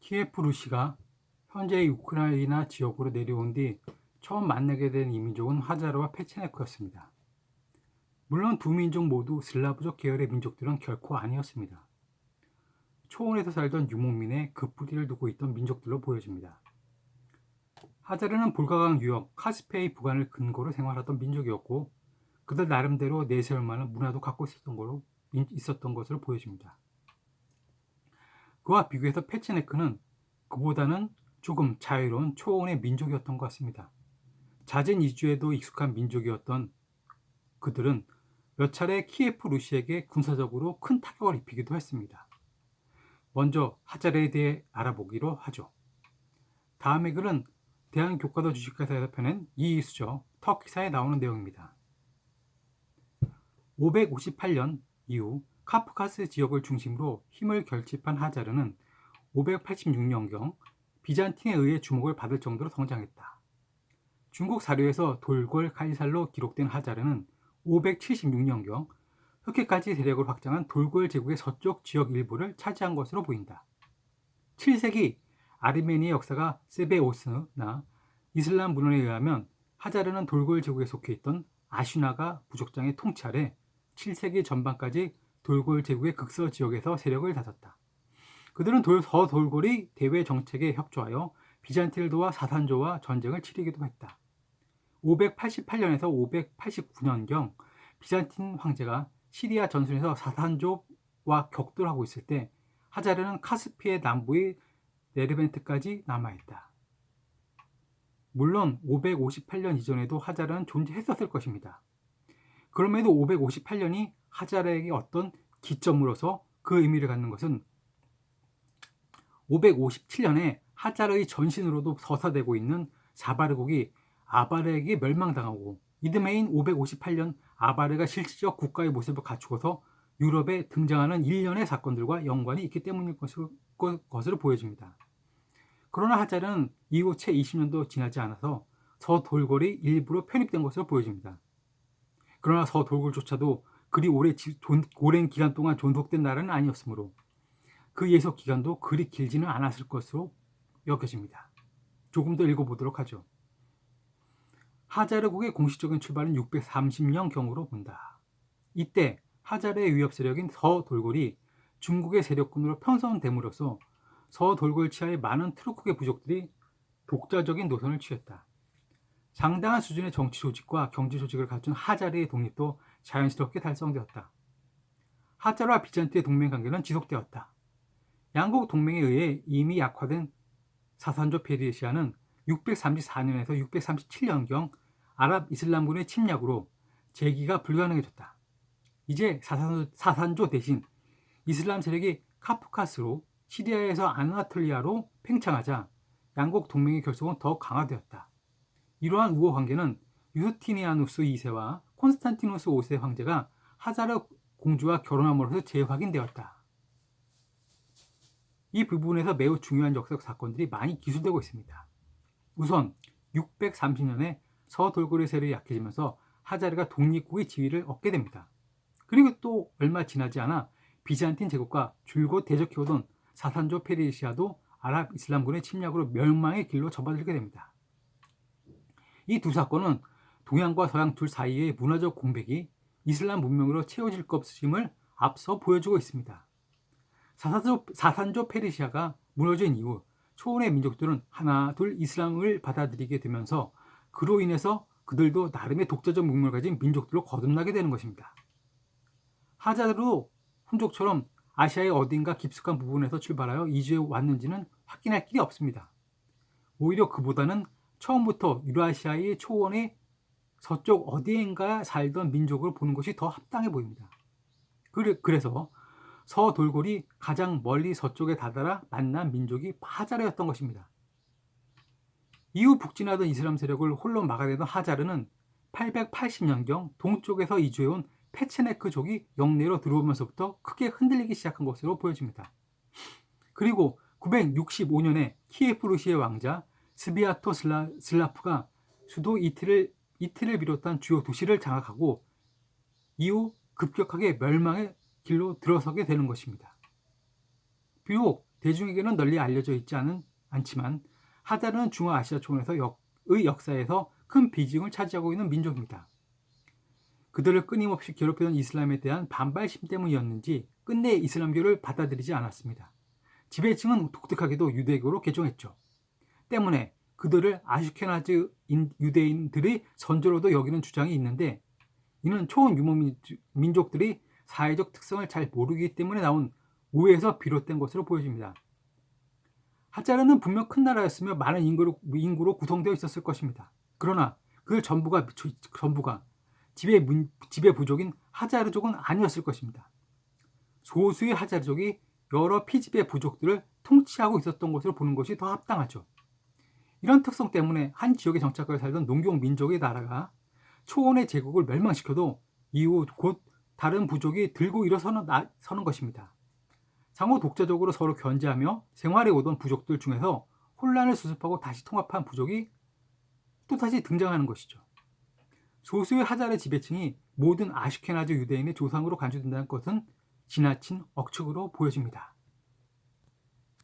키예프 루시가 현재의 우크라이나 지역으로 내려온 뒤 처음 만나게 된 이민족은 하자르와 페체네크였습니다. 물론 두 민족 모두 슬라브족 계열의 민족들은 결코 아니었습니다. 초원에서 살던 유목민의 그 뿌리를 두고 있던 민족들로 보여집니다. 하자르는 볼가강 유역, 카스피의 부간을 근거로 생활하던 민족이었고 그들 나름대로 내세울 만한 문화도 갖고 있었던 것으로 보여집니다. 그와 비교해서 페체네크는 그보다는 조금 자유로운 초원의 민족이었던 것 같습니다. 잦은 이주에도 익숙한 민족이었던 그들은 몇 차례 키예프 루시에게 군사적으로 큰 타격을 입히기도 했습니다. 먼저 하자르에 대해 알아보기로 하죠. 다음의 글은 대한교과서 주식회사에서 펴낸 이이수저 터키사에 나오는 내용입니다. 558년 이후 카프카스 지역을 중심으로 힘을 결집한 하자르는 586년경 비잔틴에 의해 주목을 받을 정도로 성장했다. 중국 사료에서 돌골 카이살로 기록된 하자르는 576년경 흑해까지 세력을 확장한 돌골 제국의 서쪽 지역 일부를 차지한 것으로 보인다. 7세기 아르메니의 역사가 세베오스나 이슬람 문헌에 의하면 하자르는 돌골 제국에 속해 있던 아슈나가 부족장의 통치 아래 7세기 전반까지 돌골 제국의 극서 지역에서 세력을 다졌다. 그들은 서돌골이 대외 정책에 협조하여 비잔티를 도와 사산조와 전쟁을 치르기도 했다. 588년에서 589년경 비잔틴 황제가 시리아 전선에서 사산조와 격돌하고 있을 때 하자르는 카스피의 남부의 네르벤트까지 남아있다. 물론 558년 이전에도 하자르는 존재했었을 것입니다. 그럼에도 558년이 하자르에게 어떤 기점으로서 그 의미를 갖는 것은 557년에 하자르의 전신으로도 서사되고 있는 사바르국이 아바르에게 멸망당하고 이듬해인 558년 아바르가 실질적 국가의 모습을 갖추고서 유럽에 등장하는 일련의 사건들과 연관이 있기 때문일 것으로 보여집니다. 그러나 하자르는 이후 채 20년도 지나지 않아서 서돌골이 일부러 편입된 것으로 보여집니다. 그러나 서돌골조차도 그리 오랜 기간 동안 존속된 나라는 아니었으므로 그 예속 기간도 그리 길지는 않았을 것으로 여겨집니다. 조금 더 읽어보도록 하죠. 하자르국의 공식적인 출발은 630년경으로 본다. 이때 하자르의 위협 세력인 서돌골이 중국의 세력군으로 편성됨으로써 서돌골 치하의 많은 트루크계 부족들이 독자적인 노선을 취했다. 상당한 수준의 정치 조직과 경제 조직을 갖춘 하자르의 독립도 자연스럽게 달성되었다. 하자르와 비잔티의 동맹 관계는 지속되었다. 양국 동맹에 의해 이미 약화된 사산조 페르시아는 634년에서 637년경 아랍 이슬람군의 침략으로 재기가 불가능해졌다. 이제 사산조 대신 이슬람 세력이 카프카스로 시리아에서 아나톨리아로 팽창하자 양국 동맹의 결속은 더욱 강화되었다. 이러한 우호 관계는 유스티니아누스 2세와 콘스탄티누스 5세 황제가 하자르 공주와 결혼함으로써 재확인되었다. 이 부분에서 매우 중요한 역사적 사건들이 많이 기술되고 있습니다. 우선 630년에 서돌고르 세력이 약해지면서 하자르가 독립국의 지위를 얻게 됩니다. 그리고 또 얼마 지나지 않아 비잔틴 제국과 줄곧 대적해오던 사산조 페르시아도 아랍 이슬람군의 침략으로 멸망의 길로 접어들게 됩니다. 이 두 사건은 동양과 서양 둘 사이의 문화적 공백이 이슬람 문명으로 채워질 것임을 앞서 보여주고 있습니다. 사산조 페르시아가 무너진 이후 초원의 민족들은 하나 둘 이슬람을 받아들이게 되면서 그로 인해서 그들도 나름의 독자적 문명을 가진 민족들로 거듭나게 되는 것입니다. 하자르도 훈족처럼 아시아의 어딘가 깊숙한 부분에서 출발하여 이주해 왔는지는 확인할 길이 없습니다. 오히려 그보다는 처음부터 유라시아의 초원의 서쪽 어디엔가 살던 민족을 보는 것이 더 합당해 보입니다. 그래서 서돌골이 가장 멀리 서쪽에 다다라 만난 민족이 하자르였던 것입니다. 이후 북진하던 이슬람 세력을 홀로 막아내던 하자르는 880년경 동쪽에서 이주해온 페체네크족이 영내로 들어오면서부터 크게 흔들리기 시작한 것으로 보여집니다. 그리고 965년에 키예프 루시의 왕자 스비아토슬라프가 수도 이틀을 비롯한 주요 도시를 장악하고 이후 급격하게 멸망의 길로 들어서게 되는 것입니다. 비록 대중에게는 널리 알려져 있지 않지만 하자르는 중앙아시아 초원에서의 역사에서 큰 비중을 차지하고 있는 민족입니다. 그들을 끊임없이 괴롭히던 이슬람에 대한 반발심 때문이었는지 끝내 이슬람교를 받아들이지 않았습니다. 지배층은 독특하게도 유대교로 개종했죠. 때문에 그들을 아슈케나즈 유대인들의 선조로도 여기는 주장이 있는데, 이는 초원 유목민족들이 사회적 특성을 잘 모르기 때문에 나온 오해에서 비롯된 것으로 보여집니다. 하자르는 분명 큰 나라였으며 많은 인구로 구성되어 있었을 것입니다. 그러나 그들 전부가 지배 부족인 하자르족은 아니었을 것입니다. 소수의 하자르족이 여러 피지배 부족들을 통치하고 있었던 것으로 보는 것이 더 합당하죠. 이런 특성 때문에 한 지역에 정착하여 살던 농경 민족의 나라가 초원의 제국을 멸망시켜도 이후 곧 다른 부족이 들고 일어서는 것입니다. 상호 독자적으로 서로 견제하며 생활해 오던 부족들 중에서 혼란을 수습하고 다시 통합한 부족이 또다시 등장하는 것이죠. 소수의 하자르 지배층이 모든 아슈케나즈 유대인의 조상으로 간주된다는 것은 지나친 억측으로 보여집니다.